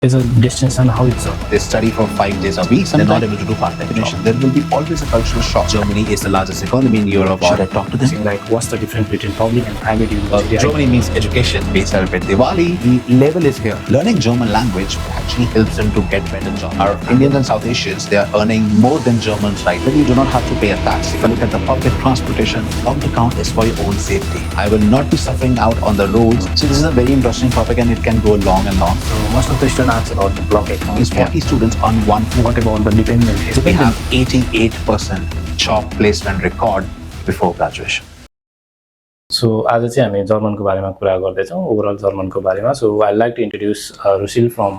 is a destination, how it's They study for 5 days a week. They're not able to do part-time job. There will be always a cultural shock. Germany is the largest economy in Europe. Should I talk to them? like what's the difference between public and private university? Germany means education. We celebrate Diwali. The level is here. Learning German language actually helps them to get better jobs. Our Indians and South Asians, they are earning more than Germans right now. You do not have to pay a tax. If you look at the public transportation, public account is for your own safety. I will not be suffering out on the roads. So this is a very interesting topic and it can go long and long. So most of the students ask about the block account. It's 40 students on one. What about the dependent? So we have 88% job placement record before graduation. So आज चाहिँ हामी जर्मनको बारेमा कुरा गर्दैछौँ, overall जर्मनको बारेमा. So I'd like to introduce Rushil from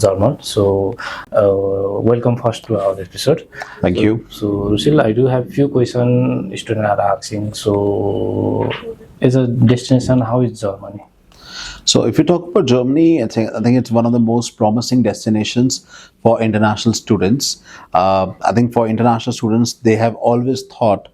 German. So welcome first to our episode. Thank you. So Rushil, I do have few questions students are asking. So as a destination, how is Germany? So if you talk about Germany, I think it's one of the most promising destinations for international students. I think for international students, they have always thought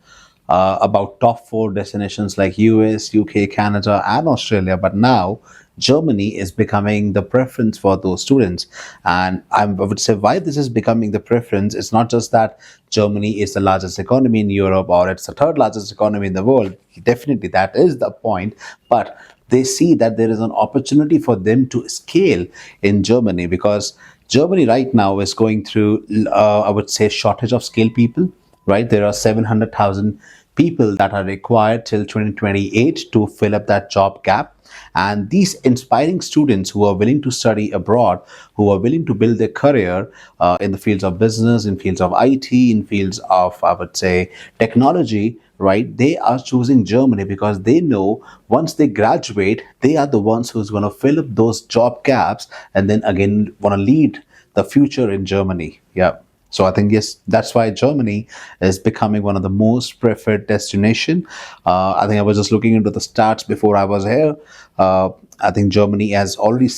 about top 4 destinations like US, UK, Canada, and Australia. But now Germany is becoming the preference for those students. And I would say why this is becoming the preference, it's not just that Germany is the largest economy in Europe or it's the 3rd largest economy in the world. Definitely that is the point. But they see that there is an opportunity for them to scale in Germany because Germany right now is going through, I would say, shortage of skilled people, right? There are 700,000 people that are required till 2028 to fill up that job gap. And these inspiring students who are willing to study abroad, who are willing to build their career in the fields of business, in fields of IT, in fields of, I would say, technology, right? They are choosing Germany because they know once they graduate, they are the ones who's going to fill up those job gaps and then again want to lead the future in Germany. Yeah. So I think, yes, that's why Germany is becoming one of the most preferred destination. I think I was just looking into the stats before I was here. I think Germany has already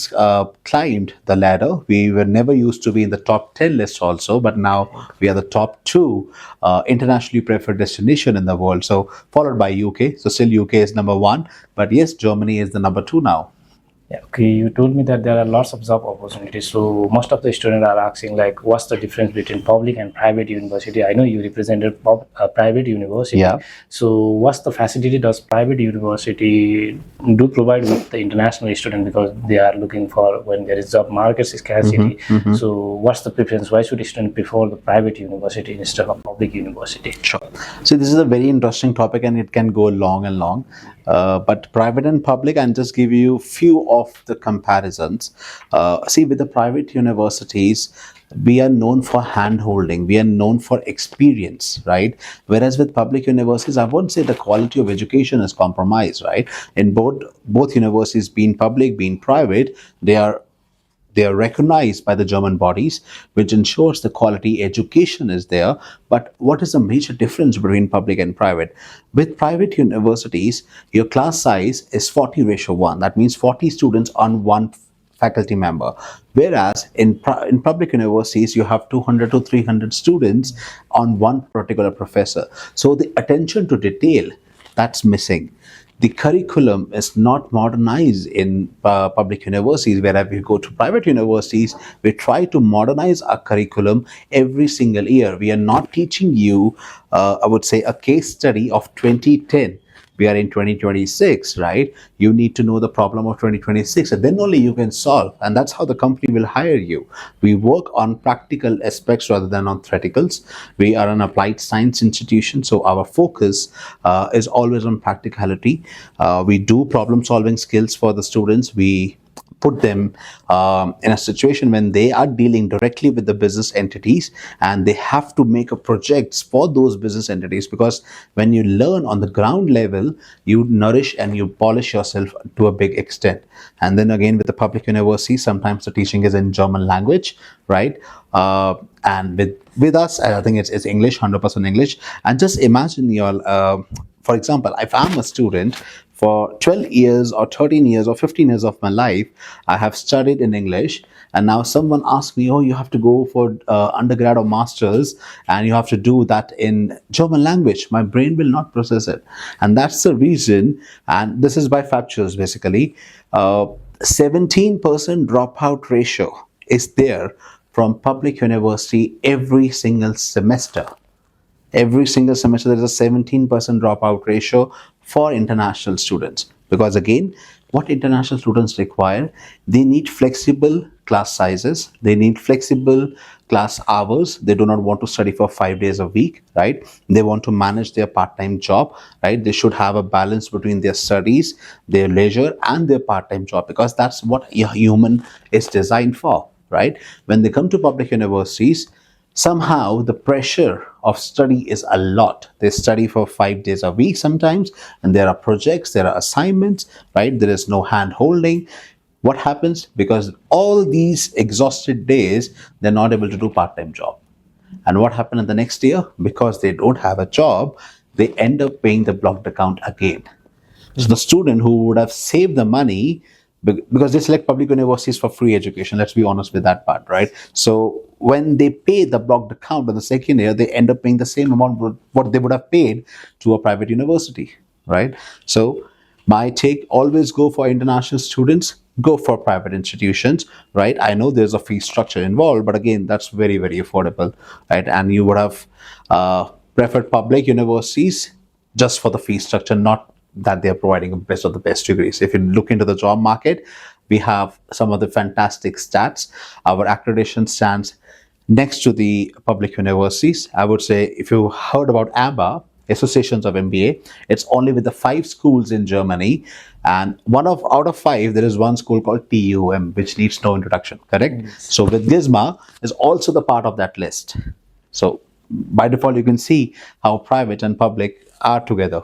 climbed the ladder. We were never used to be in the top 10 list also, but now we are the top 2 internationally preferred destination in the world. So followed by UK. So still UK is number 1, but yes, Germany is the number 2 now. Yeah, okay, you told me that there are lots of job opportunities. So most of the students are asking like, what's the difference between public and private university? I know you represented private university. Yeah. So what's the facility does private university do provide with the international student, because they are looking for when there is job market scarcity. So what's the preference? Why should a student prefer the private university instead of public university? Sure. So this is a very interesting topic and it can go long and long. But private and public, and just give you few of the comparisons. See, with the private universities, we are known for hand-holding, we are known for experience, right? Whereas with public universities, I won't say the quality of education is compromised, right? In both universities, being public, being private, they are recognized by the German bodies, which ensures the quality education is there. But what is the major difference between public and private? With private universities, your class size is 40:1. That means 40 students on one faculty member. Whereas in public universities, you have 200 to 300 students on one particular professor. So the attention to detail, that's missing. The curriculum is not modernized in public universities, whereas if you go to private universities, we try to modernize our curriculum every single year. We are not teaching you, I would say, a case study of 2010. We are in 2026, right? You need to know the problem of 2026 and then only you can solve. And that's how the company will hire you. We work on practical aspects rather than on theoreticals. We are an applied science institution, so our focus is always on practicality. We do problem solving skills for the students. We put them in a situation when they are dealing directly with the business entities and they have to make a projects for those business entities, because when you learn on the ground level, you nourish and you polish yourself to a big extent. And then again with the public university, sometimes the teaching is in German language, right? And with us, I think it's English, 100% English. And just imagine for example, if I'm a student, for 12 years or 13 years or 15 years of my life, I have studied in English, and now someone asks me, oh, you have to go for undergrad or masters and you have to do that in German language. My brain will not process it. And that's the reason, and this is by factors basically. 17% dropout ratio is there from public university every single semester. Every single semester there is a 17% dropout ratio for international students, because again, what international students require, they need flexible class sizes, they need flexible class hours. They do not want to study for 5 days a week, right? They want to manage their part-time job, right? They should have a balance between their studies, their leisure, and their part-time job, because that's what a human is designed for, right? When they come to public universities, somehow the pressure of study is a lot. They study for 5 days a week sometimes, and there are projects, there are assignments, right? There is no hand holding. What happens? Because all these exhausted days, they're not able to do part-time job. And what happened in the next year? Because they don't have a job, they end up paying the blocked account again. So the student who would have saved the money, because they select public universities for free education, let's be honest with that part, right? So when they pay the blocked account in the second year, they end up paying the same amount what they would have paid to a private university, right? So my take, always go for international students, go for private institutions, right? I know there's a fee structure involved, but again, that's very, very affordable, right? And you would have preferred public universities just for the fee structure, not that they're providing the best of the best degrees. If you look into the job market, we have some of the fantastic stats. Our accreditation stands next to the public universities. I would say, if you heard about ABBA, Associations of MBA, it's only with the 5 schools in Germany, and out of 5 there is one school called TUM, which needs no introduction, correct? Yes. So with GISMA is also the part of that list. So by default, you can see how private and public are together.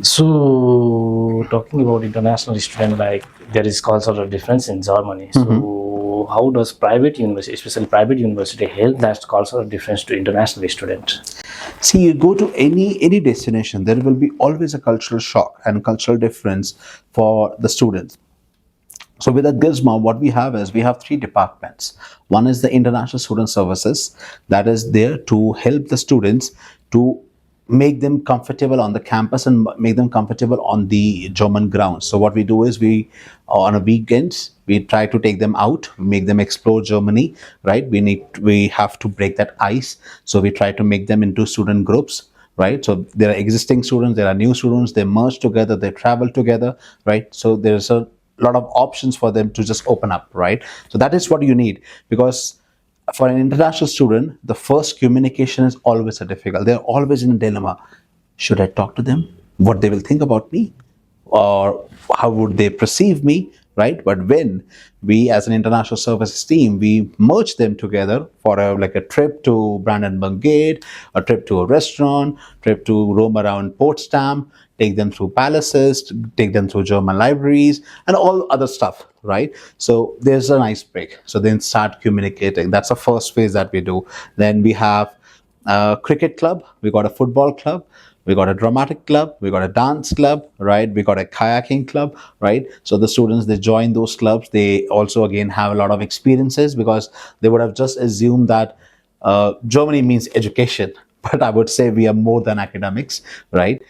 So, talking about international student, like there is cultural difference in Germany. So, how does private university, especially private university, help that cultural difference to international students? See, you go to any destination, there will be always a cultural shock and cultural difference for the students. So with the GISMA, what we have is, we have 3 departments. One is the International Student Services, that is there to help the students to make them comfortable on the campus and make them comfortable on the German grounds. So what we do is, we on a weekends, we try to take them out, make them explore Germany, right? We have to break that ice. So we try to make them into student groups, right? So there are existing students, there are new students, they merge together, they travel together, right? So there's a lot of options for them to just open up, right? So that is what you need, because for an international student, the first communication is always a difficult. They're always in a dilemma. Should I talk to them? What they will think about me? Or how would they perceive me? Right? But when we, as an international services team, we merge them together for a trip to Brandenburg Gate, a trip to a restaurant, trip to roam around Potsdam, take them through palaces, take them through German libraries, and all other stuff, right? So there's an ice break. So then start communicating. That's the first phase that we do. Then we have a cricket club, we got a football club, we got a dramatic club, we got a dance club, right? We got a kayaking club, right? So the students, they join those clubs. They also again have a lot of experiences, because they would have just assumed that Germany means education. But I would say we are more than academics, right?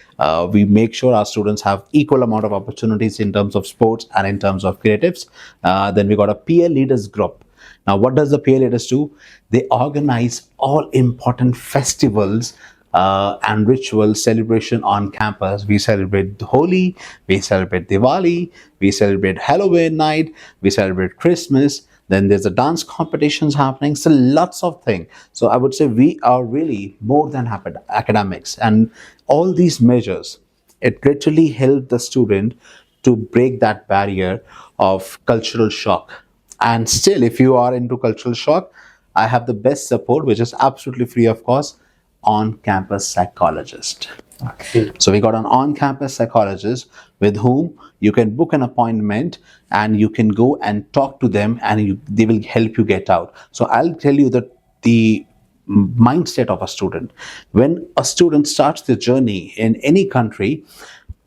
We make sure our students have equal amount of opportunities in terms of sports and in terms of creatives. Then we got a peer leaders group. Now, what does the peer leaders do? They organize all important festivals and ritual celebration on campus. We celebrate Holi, we celebrate Diwali, we celebrate Halloween night, we celebrate Christmas. Then there's the dance competitions happening. So lots of things. So I would say we are really more than academics. And all these measures, it literally helped the student to break that barrier of cultural shock. And still, if you are into cultural shock, I have the best support, which is absolutely free of cost, on-campus psychologist. Okay. So we got an on-campus psychologist with whom you can book an appointment and you can go and talk to them, and they will help you get out. So I'll tell you that the mindset of a student, when a student starts the journey in any country,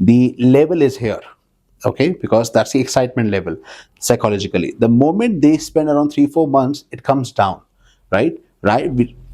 the level is here, okay, because that's the excitement level psychologically. The moment they spend around 3-4 months, it comes down, right?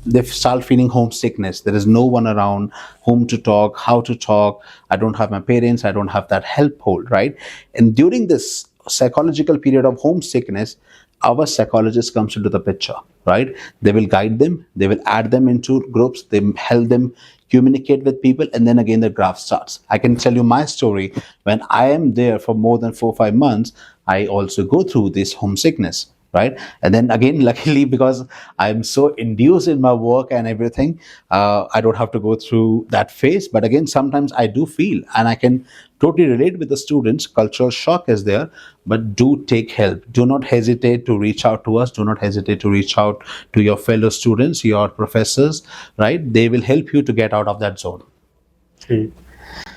they start feeling homesickness. There is no one around whom to talk, how to talk. I don't have my parents, I don't have that help hold, right? And during this psychological period of homesickness, our psychologist comes into the picture, right? They will guide them, they will add them into groups, they help them communicate with people, and then again the graph starts. I can tell you my story. When I am there for more than 4 or 5 months, I also go through this homesickness, right? And then again, luckily, because I'm so induced in my work and everything, I don't have to go through that phase. But again, sometimes I do feel, and I can totally relate with the students, cultural shock is there. But do take help. Do not hesitate to reach out to us. Do not hesitate to reach out to your fellow students, your professors, right? They will help you to get out of that zone. Okay.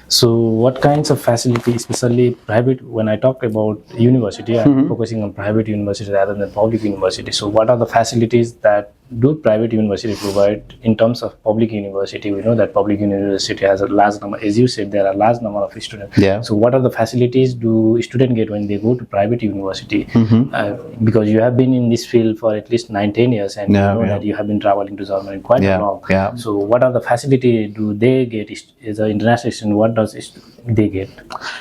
So, what kinds of facilities, especially private, when I talk about university, I'm focusing on private university rather than public university. So, what are the facilities that do private university provide in terms of public university? We know that public university has a large number, as you said, there are large number of students. Yeah. So, what are the facilities do students get when they go to private university? Because you have been in this field for at least 9-10 years, and Yeah, you know yeah. that you have been traveling to Germany quite Yeah, long. yeah. So, what are the facilities do they get as an international student? What does they get?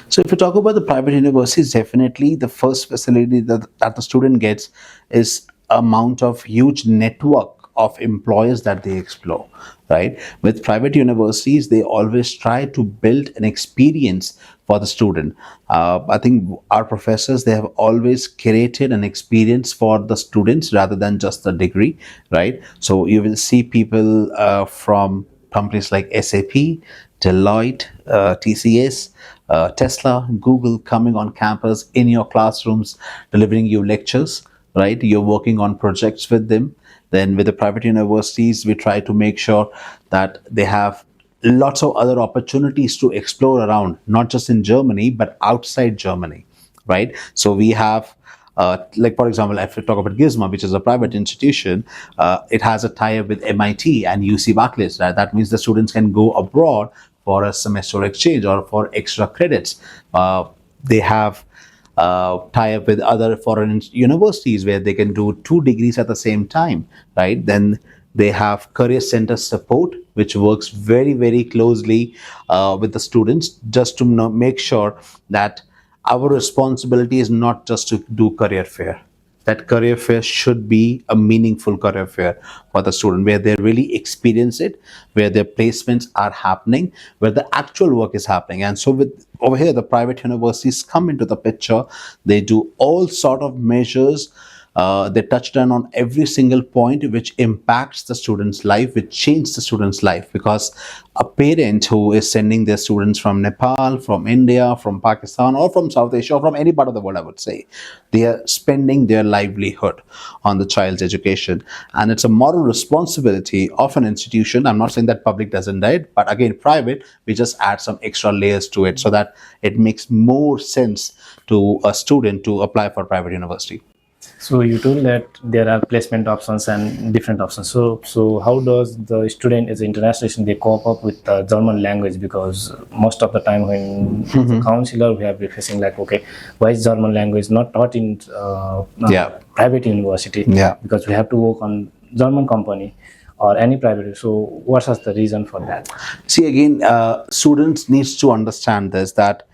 So if you talk about the private universities, definitely the first facility that the student gets is amount of huge network of employers that they explore, right? With private universities, they always try to build an experience for the student. I think our professors, they have always created an experience for the students rather than just the degree, right? So you will see people from companies like SAP, Deloitte, TCS, Tesla, Google coming on campus in your classrooms, delivering you lectures, right? You're working on projects with them. Then with the private universities, we try to make sure that they have lots of other opportunities to explore around, not just in Germany, but outside Germany, right? So we have like for example, if we talk about Gizmo, which is a private institution, it has a tie-up with MIT and UC Berkeley. Right? That means the students can go abroad for a semester exchange or for extra credits. They have tie-up with other foreign universities where they can do 2 degrees at the same time, right? Then they have career center support, which works very, very closely with the students just to make sure that our responsibility is not just to do career fair. That career fair should be a meaningful career fair for the student where they really experience it, where their placements are happening, where the actual work is happening. And so with over here, the private universities come into the picture. They do all sort of measures. They touched on every single point which impacts the student's life, which changes the student's life. Because a parent who is sending their students from Nepal, from India, from Pakistan, or from South Asia, or from any part of the world, I would say, they are spending their livelihood on the child's education. And it's a moral responsibility of an institution. I'm not saying that public doesn't do it, but again, private, we just add some extra layers to it so that it makes more sense to a student to apply for private university. So you told that there are placement options and different options. So how does the student as an international student they cope up with the German language? Because most of the time when the counselor we have been facing like, okay, why is German language not taught in private university? Yeah. Because we have to work on German company or any private. So what is the reason for that? See, again, students needs to understand this, that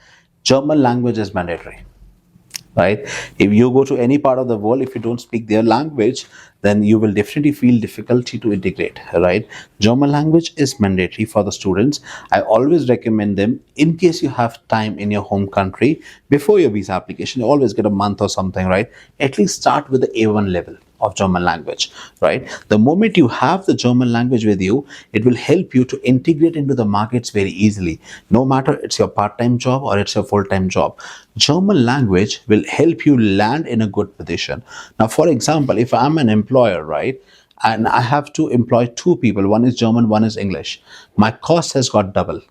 German language is mandatory. Right? If you go to any part of the world, if you don't speak their language, then you will definitely feel difficulty to integrate, right? German language is mandatory for the students. I always recommend them, in case you have time in your home country, before your visa application, you always get a month or something, right? At least start with the A1 level of German language, right? The moment you have the German language with you, it will help you to integrate into the markets very easily. No matter it's your part-time job or it's your full-time job, German language will help you land in a good position. Now, for example, if I'm an employer, right, and I have to employ 2 people, one is German, one is English, my cost has got double.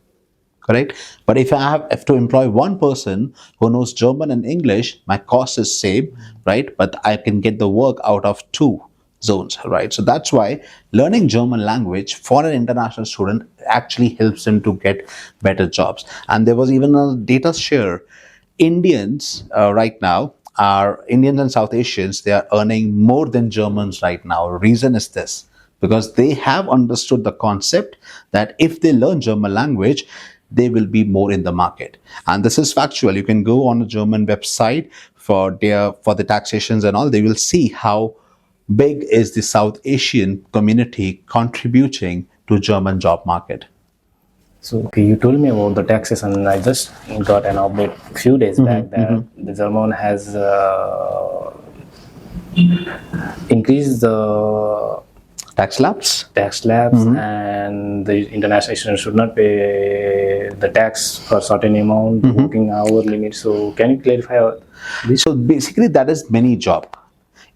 Correct? But if I have to employ one person who knows German and English, my cost is same, right? But I can get the work out of 2 zones, right? So that's why learning German language for an international student actually helps them to get better jobs. And there was even a data share. Indians right now are Indians and South Asians, they are earning more than Germans right now. Reason is this, because they have understood the concept that if they learn German language, they will be more in the market. And this is factual. You can go on a German website for the taxations and all. They will see how big is the South Asian community contributing to German job market. So, okay, you told me about the taxes, and I just got an update a few days back that the German has increased the Tax slabs? tax slabs, and the international students should not pay the tax for certain amount, working hour limit. So, can you clarify this? So basically, that is mini job.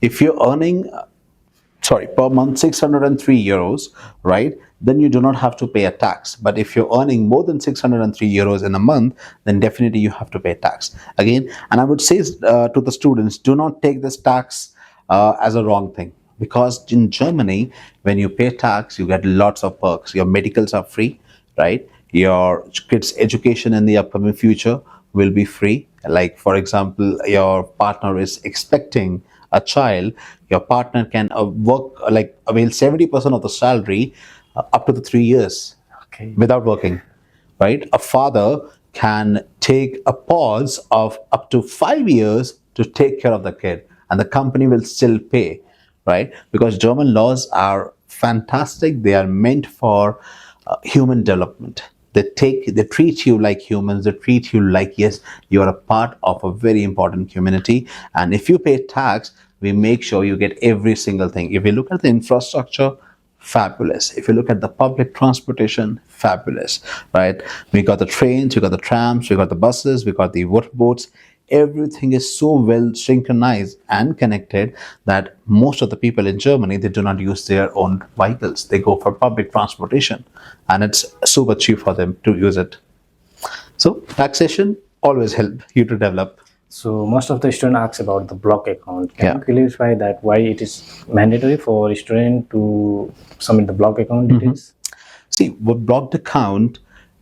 If you're earning, per month 603 euros, right? Then you do not have to pay a tax. But if you're earning more than 603 euros in a month, then definitely you have to pay tax. Again, and I would say to the students, do not take this tax as a wrong thing. Because in Germany, when you pay tax, you get lots of perks. Your medicals are free, right? Your kids' education in the upcoming future will be free. Like, for example, your partner is expecting a child, your partner can avail 70% of the salary up to the 3 years without working, right? A father can take a pause of up to 5 years to take care of the kid, and the company will still pay, right? Because German laws are fantastic. They are meant for human development. They treat you like humans. They treat you like, yes, you are a part of a very important community. And if you pay tax, we make sure you get every single thing. If you look at the infrastructure, fabulous. If you look at the public transportation, fabulous, right? We got the trains, we got the trams, we got the buses, we got the water boats. Everything is so well synchronized and connected that most of the people in Germany, they do not use their own vehicles. They go for public transportation, and it's super cheap for them to use it. So taxation always help you to develop. So most of the student asks about the block account. Can Yeah. you clarify that why it is mandatory for a student to submit the block account details? See, with blocked account,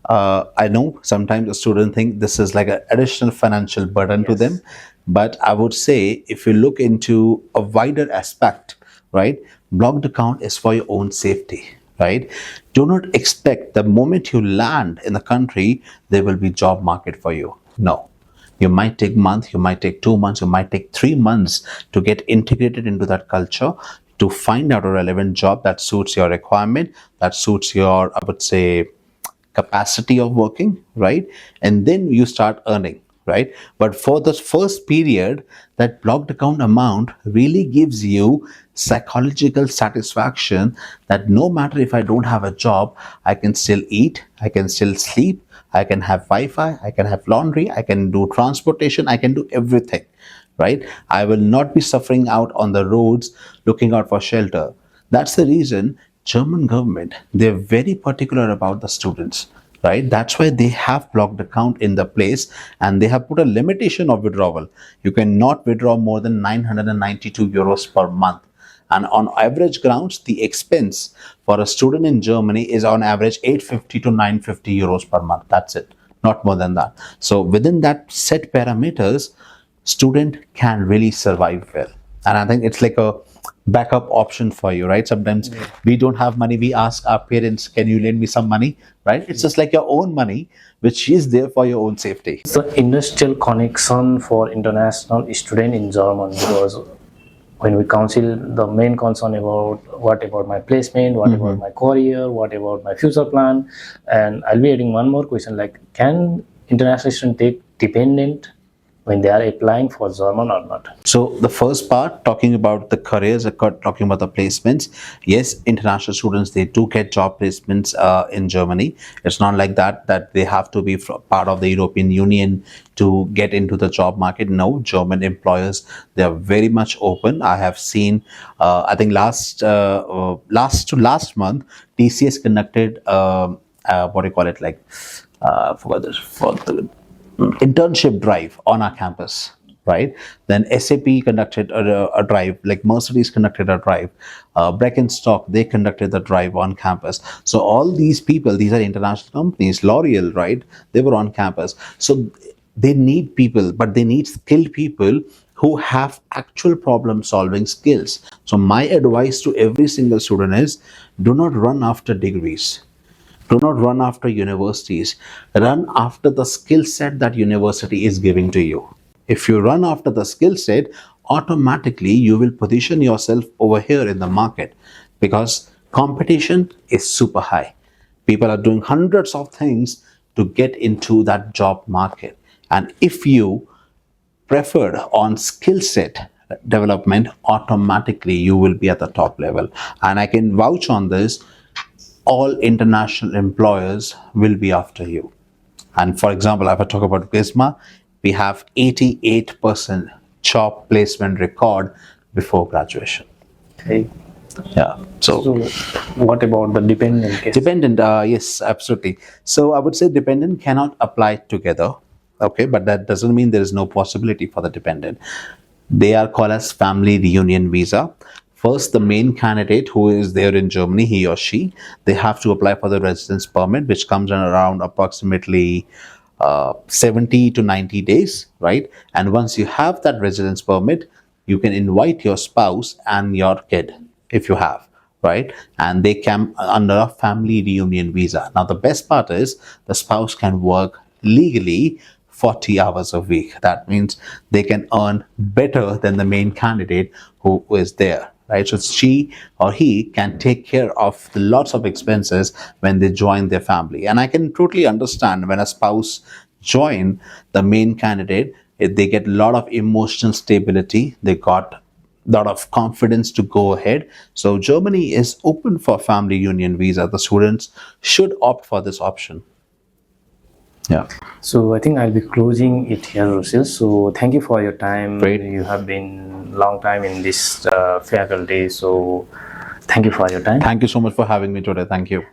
I know sometimes a student think this is like an additional financial burden to them, but I would say if you look into a wider aspect, right, blocked account is for your own safety, right? Do not expect the moment you land in the country, there will be job market for you. No. You might take months, you might take 2 months, you might take 3 months to get integrated into that culture, to find out a relevant job that suits your requirement, that suits your, I would say, capacity of working, right? And then you start earning, right? But for this first period, that blocked account amount really gives you psychological satisfaction that no matter if I don't have a job, I can still eat, I can still sleep, I can have Wi-Fi, I can have laundry, I can do transportation, I can do everything, right? I will not be suffering out on the roads looking out for shelter. That's the reason German government, they're very particular about the students, right? That's why they have blocked account in the place, and they have put a limitation of withdrawal. You cannot withdraw more than 992 euros per month. And on average grounds, the expense for a student in Germany is on average 850 to 950 euros per month. That's it, not more than that. So within that set parameters, student can really survive well. And I think it's like a backup option for you, right? Sometimes we don't have money, we ask our parents, can you lend me some money, right? It's just like your own money, which is there for your own safety. It's the industrial connection for international student in German, because when we counsel, the main concern about what about my placement, what about my career, what about my future plan. And I'll be adding one more question, like, can international student take dependent when they are applying for German or not? So the first part, talking about the careers, talking about the placements, yes, international students, they do get job placements in Germany. It's not like that they have to be part of the European Union to get into the job market. No, German employers, they are very much open. I have seen, I think last month, TCS conducted, what do you call it, like, for the internship drive on our campus, right? Then SAP conducted a drive, like Mercedes conducted a drive, Stock, they conducted the drive on campus. So all these people, these are international companies, L'Oreal, right? They were on campus. So they need people, but they need skilled people who have actual problem solving skills. So my advice to every single student is, do not run after degrees. Do not run after universities. Run after the skill set that university is giving to you. If you run after the skill set, automatically you will position yourself over here in the market, because competition is super high. People are doing hundreds of things to get into that job market. And if you preferred on skill set development, automatically you will be at the top level. And I can vouch on this, all international employers will be after you. And for example, if I talk about Gizma, we have 88% job placement record before graduation. Okay. Yeah. So, what about the dependent case? Dependent, yes, absolutely. So I would say dependent cannot apply together, okay, but that doesn't mean there is no possibility for the dependent. They are called as family reunion visa. First, the main candidate who is there in Germany, he or she, they have to apply for the residence permit, which comes in around approximately 70 to 90 days, right? And once you have that residence permit, you can invite your spouse and your kid if you have, right? And they come under a family reunion visa. Now, the best part is the spouse can work legally 40 hours a week. That means they can earn better than the main candidate who is there, right? So she or he can take care of lots of expenses when they join their family. And I can totally understand when a spouse join the main candidate, they get a lot of emotional stability. They got a lot of confidence to go ahead. So Germany is open for family union visa. The students should opt for this option. Yeah. So I think I'll be closing it here, Rushil. So thank you for your time. Great. You have been long time in this faculty. So thank you for your time. Thank you so much for having me today. Thank you.